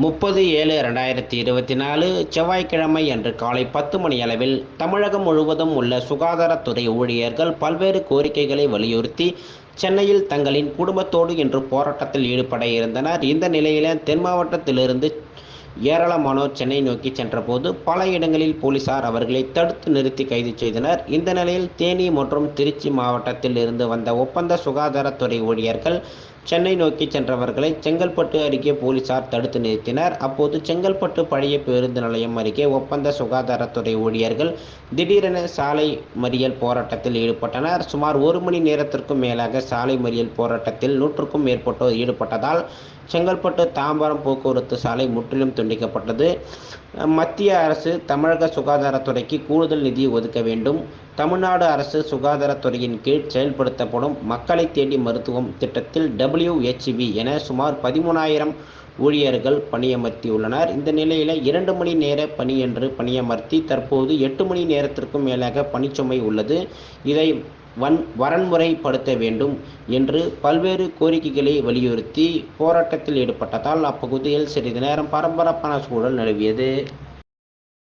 30/7/2024 செவ்வாய்க்கிழமை அன்று காலை 10 மணியளவில் தமிழகம் முழுவதும் உள்ள சுகாதாரத்துறை ஊழியர்கள் பல்வேறு கோரிக்கைகளை வலியுறுத்தி சென்னையில் தங்களின் குடும்பத்தோடு இன்று போராட்டத்தில் ஈடுபட இருந்தனர். இந்த நிலையில் தென் மாவட்டத்திலிருந்து ஏராளமானோர் சென்னை நோக்கி சென்றபோது பல இடங்களில் போலீசார் அவர்களை தடுத்து நிறுத்தி கைது செய்தனர். இந்த நிலையில் தேனி மற்றும் திருச்சி மாவட்டத்தில் இருந்து வந்த ஒப்பந்த சுகாதாரத்துறை ஊழியர்கள் சென்னை நோக்கி சென்றவர்களை செங்கல்பட்டு அருகே போலீசார் தடுத்து நிறுத்தினர். அப்போது செங்கல்பட்டு பழைய பேருந்து நிலையம் அருகே ஒப்பந்த சுகாதாரத்துறை ஊழியர்கள் திடீரென சாலை மறியல் போராட்டத்தில் ஈடுபட்டனர். சுமார் 1 மணி நேரத்திற்கும் மேலாக சாலை மறியல் போராட்டத்தில் 100க்கும் மேற்பட்டோர் ஈடுபட்டதால் செங்கல்பட்டு தாம்பரம் போக்குவரத்து சாலை முற்றிலும் துண்டிக்கப்பட்டது. மத்திய அரசு தமிழக சுகாதாரத்துறைக்கு கூடுதல் நிதி ஒதுக்க வேண்டும். தமிழ்நாடு அரசு சுகாதாரத்துறையின் கீழ் செயல்படுத்தப்படும் மக்களை தேடி மருத்துவம் திட்டத்தில் WHV என சுமார் 13,000 ஊழியர்கள் பணியமர்த்தியுள்ளனர். இந்த நிலையில் 2 மணி நேர பணி என்று பணியமர்த்தி தற்போது 8 மணி நேரத்திற்கும் மேலாக பணிச்சுமை உள்ளது. இதை வரன்முறைப்படுத்த வேண்டும் என்று பல்வேறு கோரிக்கைகளை வலியுறுத்தி போராட்டத்தில் ஈடுபட்டதால் அப்பகுதியில் சிறிது நேரம் பரபரப்பான சூழல் நிலவியது.